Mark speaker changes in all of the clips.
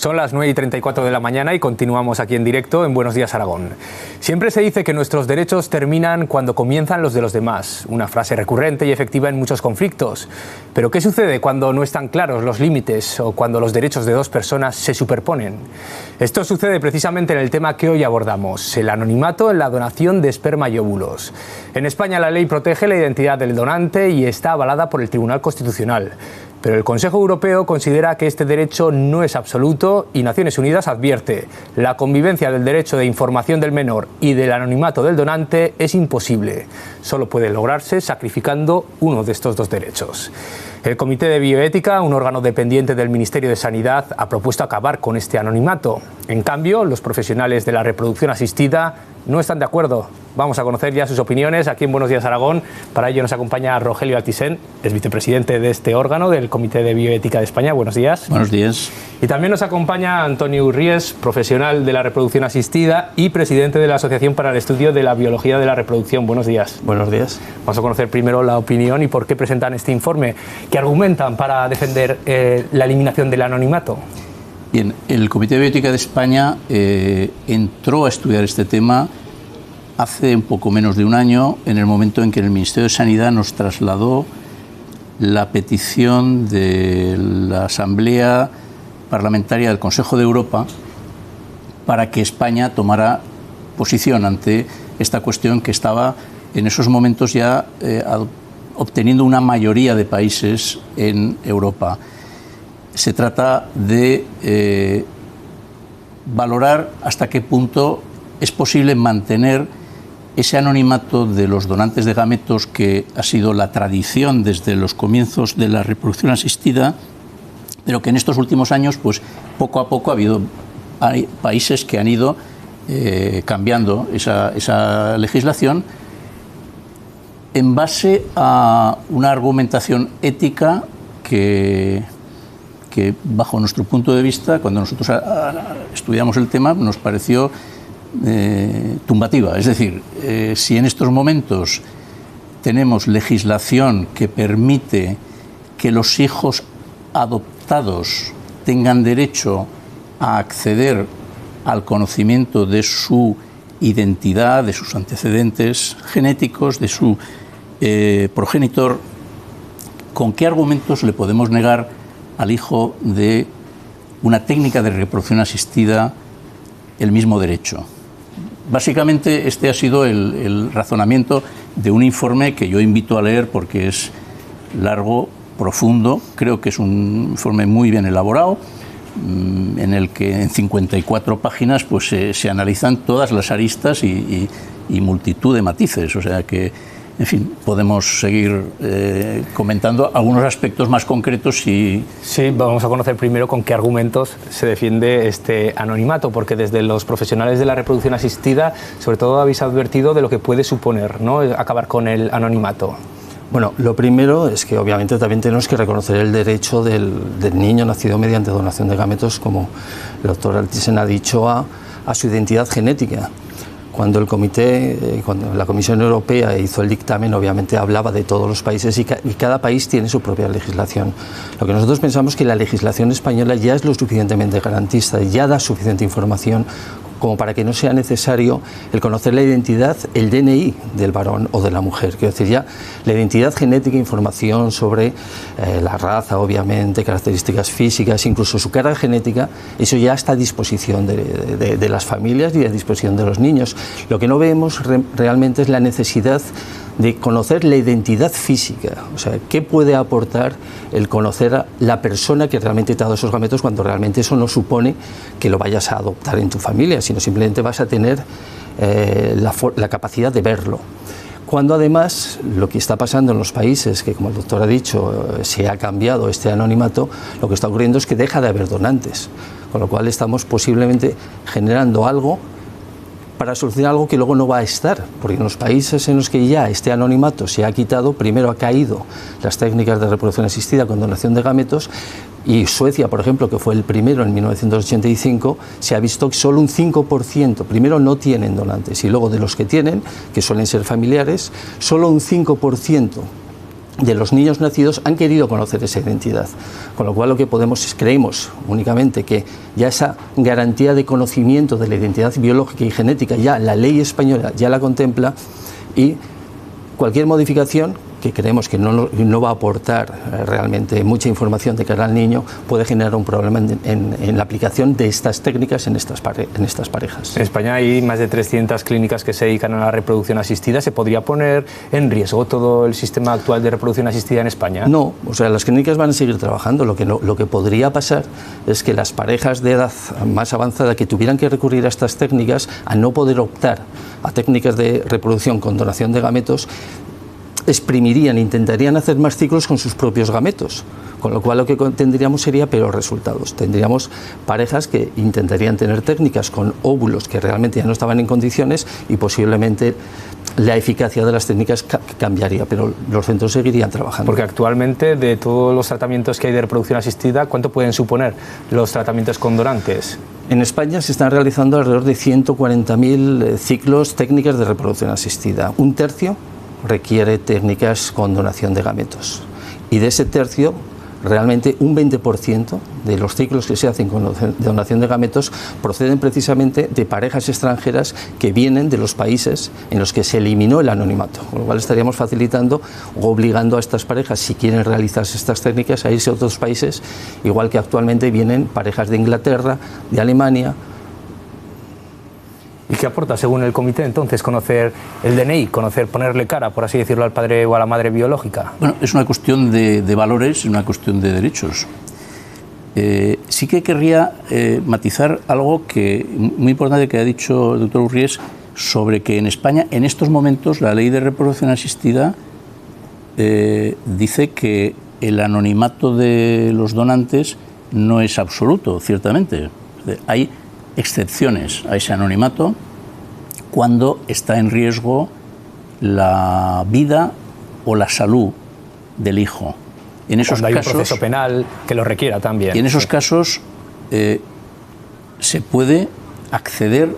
Speaker 1: Son las 9:34 de la mañana y continuamos aquí en directo en Buenos Días Aragón. Siempre se dice que nuestros derechos terminan cuando comienzan los de los demás, una frase recurrente y efectiva en muchos conflictos. Pero ¿qué sucede cuando no están claros los límites o cuando los derechos de dos personas se superponen? Esto sucede precisamente en el tema que hoy abordamos, el anonimato en la donación de esperma y óvulos. En España la ley protege la identidad del donante y está avalada por el Tribunal Constitucional. Pero el Consejo Europeo considera que este derecho no es absoluto y Naciones Unidas advierte: la convivencia del derecho de información del menor y del anonimato del donante es imposible. Solo puede lograrse sacrificando uno de estos dos derechos. El Comité de Bioética, un órgano dependiente del Ministerio de Sanidad, ha propuesto acabar con este anonimato. En cambio, los profesionales de la reproducción asistida no están de acuerdo. Vamos a conocer ya sus opiniones aquí en Buenos Días Aragón. Para ello nos acompaña Rogelio Altisent, es vicepresidente de este órgano, del Comité de Bioética de España. Buenos días.
Speaker 2: Buenos días.
Speaker 1: Y también nos acompaña Antonio Urríes, profesional de la reproducción asistida y presidente de la Asociación para el Estudio de la Biología de la Reproducción. Buenos días.
Speaker 2: Buenos días.
Speaker 1: Vamos a conocer primero la opinión y por qué presentan este informe. ¿Qué argumentan para defender la eliminación del anonimato?
Speaker 2: Bien, el Comité de Bioética de España entró a estudiar este tema hace un poco menos de un año, en el momento en que el Ministerio de Sanidad nos trasladó la petición de la Asamblea Parlamentaria del Consejo de Europa para que España tomara posición ante esta cuestión que estaba en esos momentos ya obteniendo una mayoría de países en Europa. Se trata de valorar hasta qué punto es posible mantener ese anonimato de los donantes de gametos, que ha sido la tradición desde los comienzos de la reproducción asistida, pero que en estos últimos años, pues poco a poco hay países que han ido cambiando esa legislación en base a una argumentación ética que bajo nuestro punto de vista, cuando nosotros estudiamos el tema, nos pareció tumbativa. Es decir, si en estos momentos tenemos legislación que permite que los hijos adoptados tengan derecho a acceder al conocimiento de su identidad, de sus antecedentes genéticos, de su progenitor, ¿con qué argumentos le podemos negar al hijo de una técnica de reproducción asistida el mismo derecho? Básicamente este ha sido el razonamiento de un informe que yo invito a leer porque es largo, profundo. Creo que es un informe muy bien elaborado, en el que en 54 páginas pues, se analizan todas las aristas y multitud de matices. O sea que, en fin, podemos seguir comentando algunos aspectos más concretos. Sí,
Speaker 1: vamos a conocer primero con qué argumentos se defiende este anonimato, porque desde los profesionales de la reproducción asistida, sobre todo, habéis advertido de lo que puede suponer, ¿no?, acabar con el anonimato.
Speaker 3: Bueno, lo primero es que obviamente también tenemos que reconocer el derecho del niño nacido mediante donación de gametos, como el doctor Altisent ha dicho, a su identidad genética. Cuando la Comisión Europea hizo el dictamen, obviamente hablaba de todos los países y cada país tiene su propia legislación. Lo que nosotros pensamos es que la legislación española ya es lo suficientemente garantista, ya da suficiente información como para que no sea necesario el conocer la identidad, el DNI del varón o de la mujer. Quiero decir, ya la identidad genética, información sobre la raza, obviamente, características físicas, incluso su carga genética, eso ya está a disposición de las familias y a disposición de los niños. Lo que no vemos realmente es la necesidad de conocer la identidad física, o sea, qué puede aportar el conocer a la persona que realmente te ha dado esos gametos, cuando realmente eso no supone que lo vayas a adoptar en tu familia, sino simplemente vas a tener la capacidad de verlo. Cuando además lo que está pasando en los países, que como el doctor ha dicho, se ha cambiado este anonimato, lo que está ocurriendo es que deja de haber donantes, con lo cual estamos posiblemente generando algo para solucionar algo que luego no va a estar, porque en los países en los que ya este anonimato se ha quitado, primero ha caído las técnicas de reproducción asistida con donación de gametos, y Suecia, por ejemplo, que fue el primero en 1985, se ha visto que solo un 5%, primero no tienen donantes, y luego de los que tienen, que suelen ser familiares, solo un 5% de los niños nacidos han querido conocer esa identidad, con lo cual lo que creemos únicamente que ya esa garantía de conocimiento de la identidad biológica y genética, ya la ley española ya la contempla, y cualquier modificación que creemos que no va a aportar realmente mucha información de cara al niño puede generar un problema en la aplicación de estas técnicas en estas parejas.
Speaker 1: En España hay más de 300 clínicas que se dedican a la reproducción asistida. ¿Se podría poner en riesgo todo el sistema actual de reproducción asistida en España?
Speaker 3: No, o sea, las clínicas van a seguir trabajando. Lo que podría pasar es que las parejas de edad más avanzada que tuvieran que recurrir a estas técnicas, a no poder optar a técnicas de reproducción con donación de gametos, exprimirían, intentarían hacer más ciclos con sus propios gametos, con lo cual lo que tendríamos sería peores resultados. Tendríamos parejas que intentarían tener técnicas con óvulos que realmente ya no estaban en condiciones y posiblemente la eficacia de las técnicas cambiaría, pero los centros seguirían trabajando.
Speaker 1: Porque actualmente, de todos los tratamientos que hay de reproducción asistida, ¿cuánto pueden suponer los tratamientos con donantes?
Speaker 3: En España se están realizando alrededor de 140.000 ciclos técnicas de reproducción asistida. Un tercio requiere técnicas con donación de gametos. Y de ese tercio, realmente un 20% de los ciclos que se hacen con donación de gametos proceden precisamente de parejas extranjeras que vienen de los países en los que se eliminó el anonimato, con lo cual estaríamos facilitando o obligando a estas parejas, si quieren realizarse estas técnicas, a irse a otros países, igual que actualmente vienen parejas de Inglaterra, de Alemania.
Speaker 1: ¿Y qué aporta, según el comité, entonces, conocer el DNI, ponerle cara, por así decirlo, al padre o a la madre biológica?
Speaker 2: Bueno, es una cuestión de valores, es una cuestión de derechos. Sí que querría matizar algo muy importante que ha dicho el doctor Urries, sobre que en España, en estos momentos, la ley de reproducción asistida dice que el anonimato de los donantes no es absoluto, ciertamente. Hay excepciones a ese anonimato cuando está en riesgo la vida o la salud del hijo. En esos
Speaker 1: cuando hay
Speaker 2: casos,
Speaker 1: un proceso penal que lo requiera también.
Speaker 2: Y en esos casos se puede acceder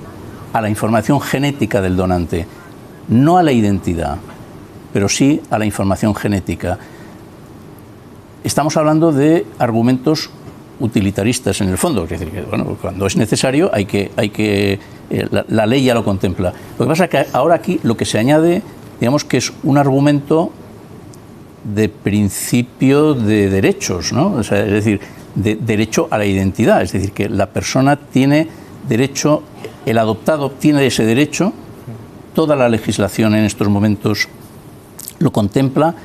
Speaker 2: a la información genética del donante, no a la identidad, pero sí a la información genética. Estamos hablando de argumentos utilitaristas en el fondo, es decir, que bueno, cuando es necesario la ley ya lo contempla. Lo que pasa es que ahora aquí lo que se añade, digamos que es un argumento de principio de derechos, ¿no? O sea, es decir, de derecho a la identidad, es decir, que la persona tiene derecho, el adoptado tiene ese derecho, toda la legislación en estos momentos lo contempla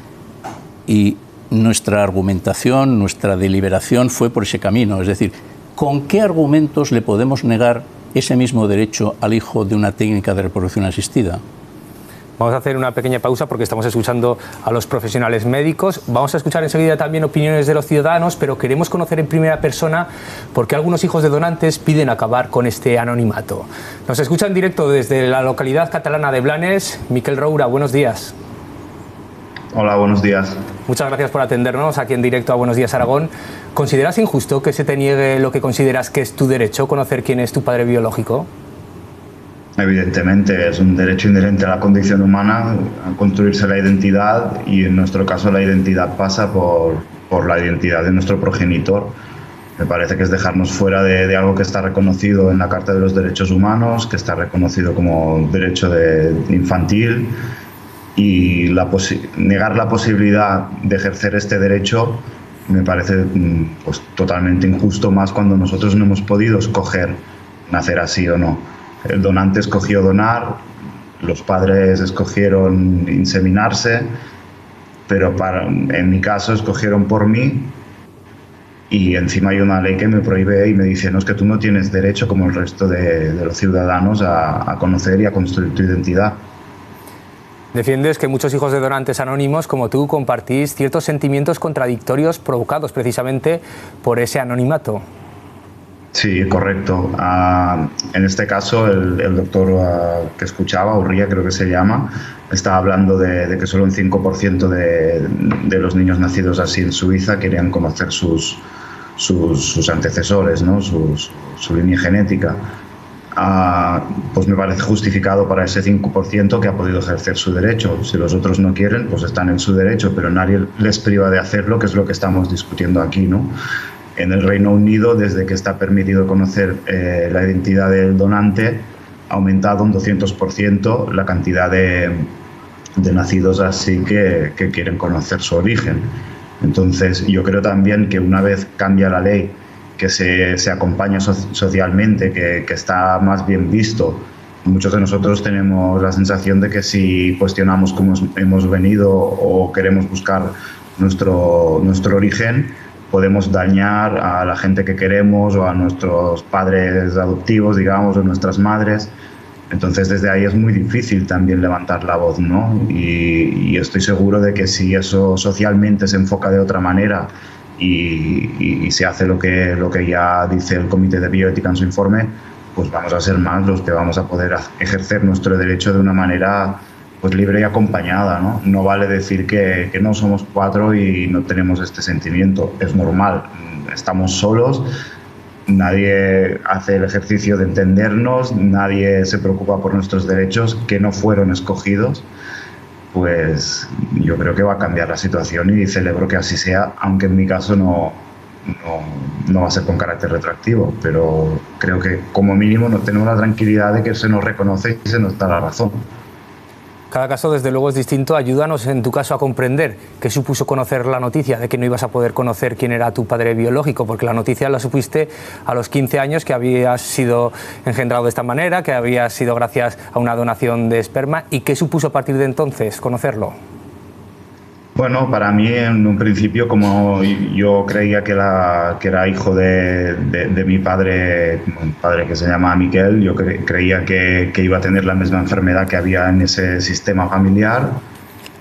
Speaker 2: y nuestra argumentación, nuestra deliberación fue por ese camino. Es decir, ¿con qué argumentos le podemos negar ese mismo derecho al hijo de una técnica de reproducción asistida?
Speaker 1: Vamos a hacer una pequeña pausa porque estamos escuchando a los profesionales médicos. Vamos a escuchar enseguida también opiniones de los ciudadanos, pero queremos conocer en primera persona por qué algunos hijos de donantes piden acabar con este anonimato. Nos escucha en directo desde la localidad catalana de Blanes. Miquel Roura, buenos días.
Speaker 4: Hola, buenos días.
Speaker 1: Muchas gracias por atendernos aquí en directo a Buenos Días Aragón. ¿Consideras injusto que se te niegue lo que consideras que es tu derecho, conocer quién es tu padre biológico?
Speaker 4: Evidentemente, es un derecho inherente a la condición humana a construirse la identidad, y en nuestro caso la identidad pasa por la identidad de nuestro progenitor. Me parece que es dejarnos fuera de algo que está reconocido en la Carta de los Derechos Humanos, que está reconocido como derecho infantil, y negar la posibilidad de ejercer este derecho me parece pues, totalmente injusto, más cuando nosotros no hemos podido escoger nacer así o no. El donante escogió donar, los padres escogieron inseminarse, pero en mi caso escogieron por mí, y encima hay una ley que me prohíbe y me dice: no, es que tú no tienes derecho como el resto de los ciudadanos a conocer y a construir tu identidad.
Speaker 1: Defiendes que muchos hijos de donantes anónimos como tú compartís ciertos sentimientos contradictorios provocados precisamente por ese anonimato.
Speaker 4: Sí, correcto. En este caso, el doctor que escuchaba, Urría creo que se llama, estaba hablando de que solo un 5% de los niños nacidos así en Suiza querían conocer sus antecesores, ¿no? su línea genética. pues me parece justificado para ese 5% que ha podido ejercer su derecho. Si los otros no quieren, pues están en su derecho, pero nadie les priva de hacerlo, que es lo que estamos discutiendo aquí, ¿no? En el Reino Unido, desde que está permitido conocer la identidad del donante, ha aumentado un 200% la cantidad de nacidos así que quieren conocer su origen. Entonces, yo creo también que una vez cambia la ley, que se acompaña socialmente, que está más bien visto, muchos de nosotros tenemos la sensación de que si cuestionamos cómo hemos venido o queremos buscar nuestro origen, podemos dañar a la gente que queremos o a nuestros padres adoptivos, digamos, o nuestras madres. Entonces, desde ahí es muy difícil también levantar la voz, ¿no? Y estoy seguro de que si eso socialmente se enfoca de otra manera y se hace lo que ya dice el Comité de Bioética en su informe, pues vamos a ser más los que vamos a poder ejercer nuestro derecho de una manera pues libre y acompañada, ¿no? No vale decir que no somos 4 y no tenemos este sentimiento. Es normal, estamos solos, nadie hace el ejercicio de entendernos, nadie se preocupa por nuestros derechos que no fueron escogidos. Pues yo creo que va a cambiar la situación y celebro que así sea, aunque en mi caso no va a ser con carácter retroactivo, pero creo que como mínimo no tenemos la tranquilidad de que se nos reconoce y se nos da la razón.
Speaker 1: Cada caso, desde luego, es distinto. Ayúdanos, en tu caso, a comprender qué supuso conocer la noticia de que no ibas a poder conocer quién era tu padre biológico, porque la noticia la supiste a los 15 años, que habías sido engendrado de esta manera, que habías sido gracias a una donación de esperma. ¿Y qué supuso a partir de entonces conocerlo?
Speaker 4: Bueno, para mí en un principio, como yo creía que era hijo de mi padre, un padre que se llama Miquel, yo creía que iba a tener la misma enfermedad que había en ese sistema familiar,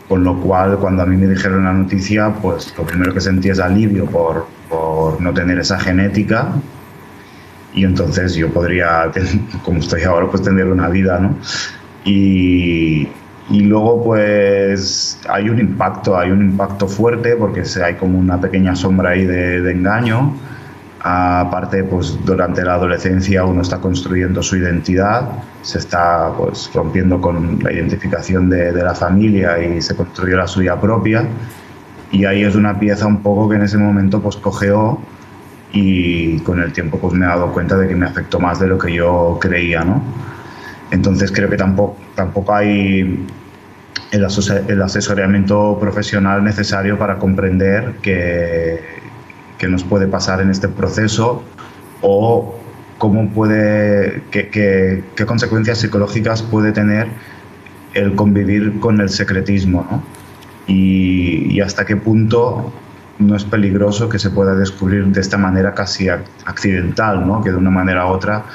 Speaker 4: con lo cual cuando a mí me dijeron la noticia, pues lo primero que sentí es alivio por no tener esa genética, y entonces yo podría, como estoy ahora, pues tener una vida, ¿no? Y luego pues hay un impacto fuerte porque hay como una pequeña sombra ahí de engaño. Aparte, pues durante la adolescencia uno está construyendo su identidad, se está pues rompiendo con la identificación de la familia y se construye la suya propia. Y ahí es una pieza un poco que en ese momento pues cojeó, y con el tiempo pues me he dado cuenta de que me afectó más de lo que yo creía, ¿no? Entonces creo que tampoco hay el asesoramiento profesional necesario para comprender qué nos puede pasar en este proceso o qué consecuencias psicológicas puede tener el convivir con el secretismo, ¿no? Y hasta qué punto no es peligroso que se pueda descubrir de esta manera casi accidental, ¿no? Que de una manera u otra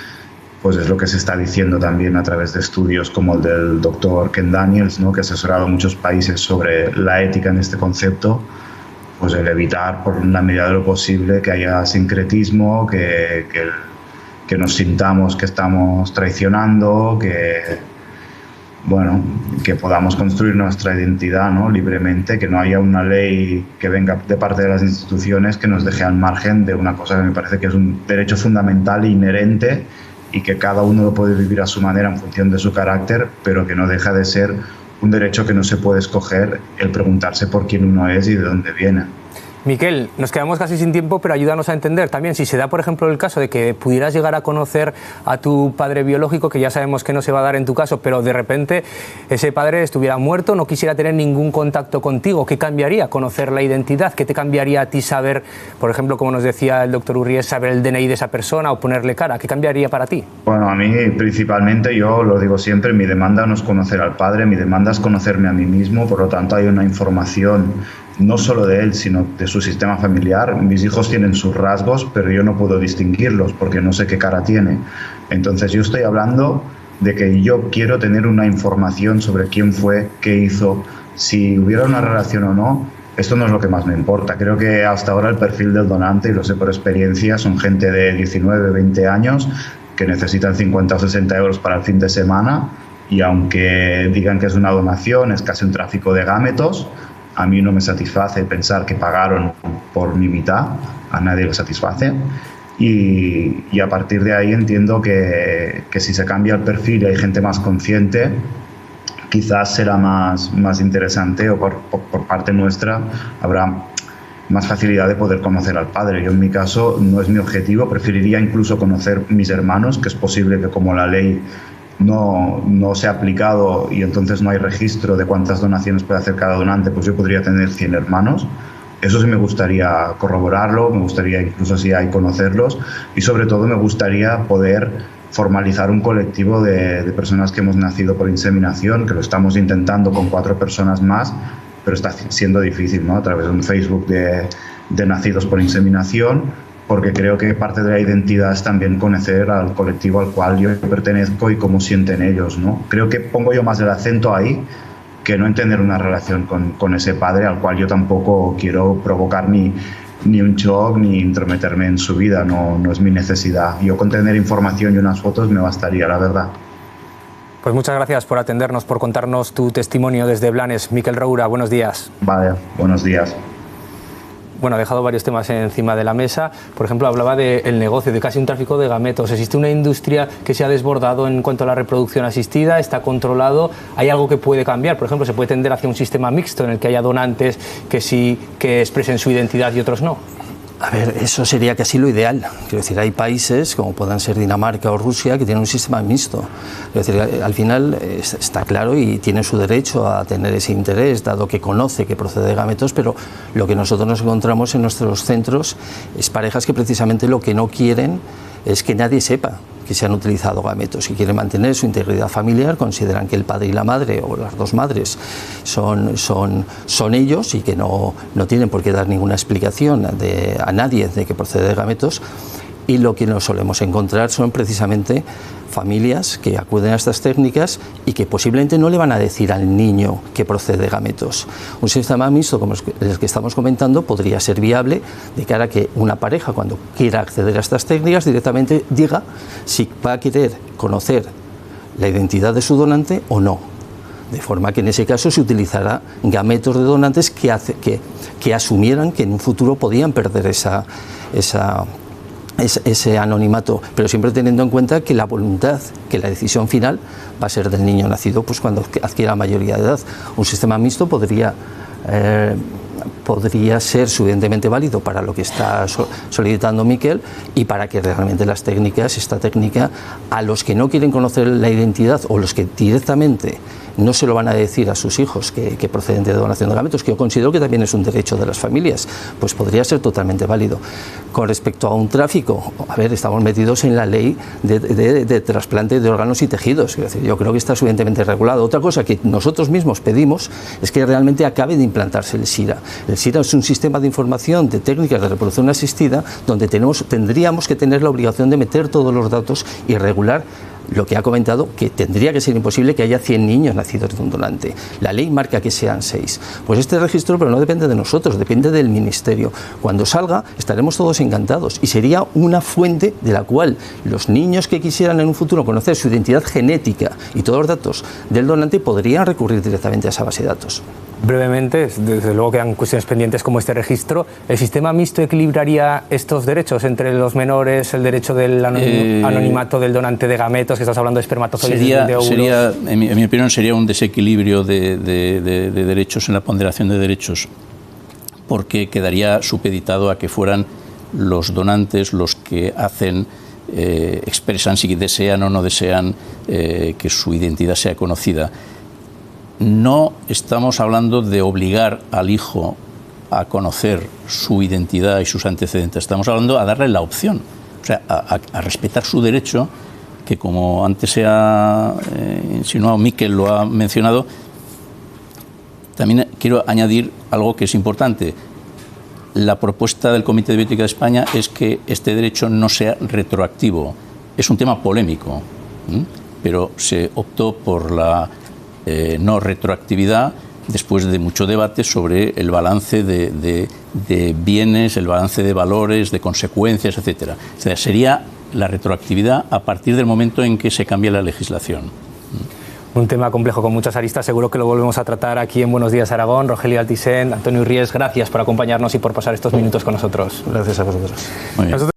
Speaker 4: pues es lo que se está diciendo también a través de estudios como el del doctor Ken Daniels, ¿no? Que ha asesorado a muchos países sobre la ética en este concepto, pues el evitar por la medida de lo posible que haya sincretismo, que nos sintamos que estamos traicionando, que podamos construir nuestra identidad, ¿no? Libremente, que no haya una ley que venga de parte de las instituciones que nos deje al margen de una cosa que me parece que es un derecho fundamental e inherente, y que cada uno lo puede vivir a su manera en función de su carácter, pero que no deja de ser un derecho que no se puede escoger, el preguntarse por quién uno es y de dónde viene.
Speaker 1: Miquel, nos quedamos casi sin tiempo, pero ayúdanos a entender también si se da, por ejemplo, el caso de que pudieras llegar a conocer a tu padre biológico, que ya sabemos que no se va a dar en tu caso, pero de repente ese padre estuviera muerto, no quisiera tener ningún contacto contigo. ¿Qué cambiaría conocer la identidad? ¿Qué te cambiaría a ti saber, por ejemplo, como nos decía el doctor Urries, saber el DNI de esa persona o ponerle cara? ¿Qué cambiaría para ti?
Speaker 4: Bueno, a mí principalmente, yo lo digo siempre, mi demanda no es conocer al padre, mi demanda es conocerme a mí mismo, por lo tanto hay una información no solo de él, sino de su sistema familiar. Mis hijos tienen sus rasgos, pero yo no puedo distinguirlos porque no sé qué cara tiene. Entonces yo estoy hablando de que yo quiero tener una información sobre quién fue, qué hizo, si hubiera una relación o no. Esto no es lo que más me importa. Creo que hasta ahora el perfil del donante, y lo sé por experiencia, son gente de 19, 20 años que necesitan 50 o 60 euros para el fin de semana, y aunque digan que es una donación, es casi un tráfico de gametos. A mí no me satisface pensar que pagaron por mi mitad, a nadie le satisface. y a partir de ahí entiendo que si se cambia el perfil y hay gente más consciente, quizás será más interesante, o por parte nuestra habrá más facilidad de poder conocer al padre. Yo en mi caso no es mi objetivo, preferiría incluso conocer mis hermanos, que es posible que como la ley no se ha aplicado y entonces no hay registro de cuántas donaciones puede hacer cada donante, pues yo podría tener 100 hermanos. Eso sí me gustaría corroborarlo, me gustaría incluso si hay conocerlos, y sobre todo me gustaría poder formalizar un colectivo de personas que hemos nacido por inseminación, que lo estamos intentando con 4 personas más, pero está siendo difícil, ¿no? A través de un Facebook de nacidos por inseminación, porque creo que parte de la identidad es también conocer al colectivo al cual yo pertenezco y cómo sienten ellos, ¿no? Creo que pongo yo más el acento ahí que no en tener una relación con ese padre al cual yo tampoco quiero provocar ni un shock ni intrometerme en su vida, no es mi necesidad. Yo con tener información y unas fotos me bastaría, la verdad.
Speaker 1: Pues muchas gracias por atendernos, por contarnos tu testimonio desde Blanes. Miquel Roura, buenos días.
Speaker 4: Vale, buenos días.
Speaker 1: Bueno, ha dejado varios temas encima de la mesa. Por ejemplo, hablaba del negocio, de casi un tráfico de gametos. Existe una industria que se ha desbordado en cuanto a la reproducción asistida, está controlado. ¿Hay algo que puede cambiar? Por ejemplo, ¿se puede tender hacia un sistema mixto en el que haya donantes que sí que expresen su identidad y otros no?
Speaker 3: A ver, eso sería casi lo ideal. Quiero decir, hay países, como puedan ser Dinamarca o Rusia, que tienen un sistema mixto. Quiero decir, al final está claro y tiene su derecho a tener ese interés, dado que conoce que procede de gametos, pero lo que nosotros nos encontramos en nuestros centros es parejas que precisamente lo que no quieren es que nadie sepa que se han utilizado gametos, y quieren mantener su integridad familiar, consideran que el padre y la madre, o las dos madres, son ellos y que no tienen por qué dar ninguna explicación a nadie de que procede de gametos. Y lo que nos solemos encontrar son precisamente familias que acuden a estas técnicas y que posiblemente no le van a decir al niño que procede de gametos. Un sistema mixto como el que estamos comentando podría ser viable de cara a que una pareja, cuando quiera acceder a estas técnicas, directamente diga si va a querer conocer la identidad de su donante o no. De forma que en ese caso se utilizará gametos de donantes que asumieran que en un futuro podían perder ese anonimato, pero siempre teniendo en cuenta que la voluntad, que la decisión final va a ser del niño nacido pues cuando adquiera la mayoría de edad. Un sistema mixto podría ser suficientemente válido para lo que está solicitando Miquel, y para que realmente esta técnica, a los que no quieren conocer la identidad o los que directamente no se lo van a decir a sus hijos que proceden de donación de gametos, que yo considero que también es un derecho de las familias, pues podría ser totalmente válido. Con respecto a un tráfico, a ver, estamos metidos en la ley de trasplante de órganos y tejidos, es decir, yo creo que está suficientemente regulado. Otra cosa que nosotros mismos pedimos es que realmente acabe de implantarse el SIRA. El SIRA es un sistema de información de técnicas de reproducción asistida donde tendríamos que tener la obligación de meter todos los datos y regular lo que ha comentado, que tendría que ser imposible que haya 100 niños nacidos de un donante. La ley marca que sean 6. Pues este registro, pero no depende de nosotros, depende del Ministerio. Cuando salga estaremos todos encantados y sería una fuente de la cual los niños que quisieran en un futuro conocer su identidad genética y todos los datos del donante podrían recurrir directamente a esa base de datos.
Speaker 1: Brevemente, desde luego quedan cuestiones pendientes como este registro. ¿El sistema mixto equilibraría estos derechos entre los menores, el derecho del anonimato del donante de gametos, que estás hablando de espermatozoides, de óvulos?
Speaker 2: En mi opinión, sería un desequilibrio de derechos en la ponderación de derechos, porque quedaría supeditado a que fueran los donantes los que expresan si desean o no desean que su identidad sea conocida. No estamos hablando de obligar al hijo a conocer su identidad y sus antecedentes, estamos hablando de darle la opción, o sea, a respetar su derecho, que como antes se ha insinuado, Miquel lo ha mencionado. También quiero añadir algo que es importante. La propuesta del Comité de Bioética de España es que este derecho no sea retroactivo. Es un tema polémico, pero se optó por la no retroactividad después de mucho debate sobre el balance de bienes, el balance de valores, de consecuencias, etcétera. O sea, sería la retroactividad a partir del momento en que se cambie la legislación.
Speaker 1: Un tema complejo con muchas aristas, seguro que lo volvemos a tratar aquí en Buenos Días Aragón. Rogelio Altisent, Antonio Ries, gracias por acompañarnos y por pasar estos minutos con nosotros.
Speaker 3: Gracias a vosotros.
Speaker 2: Muy bien.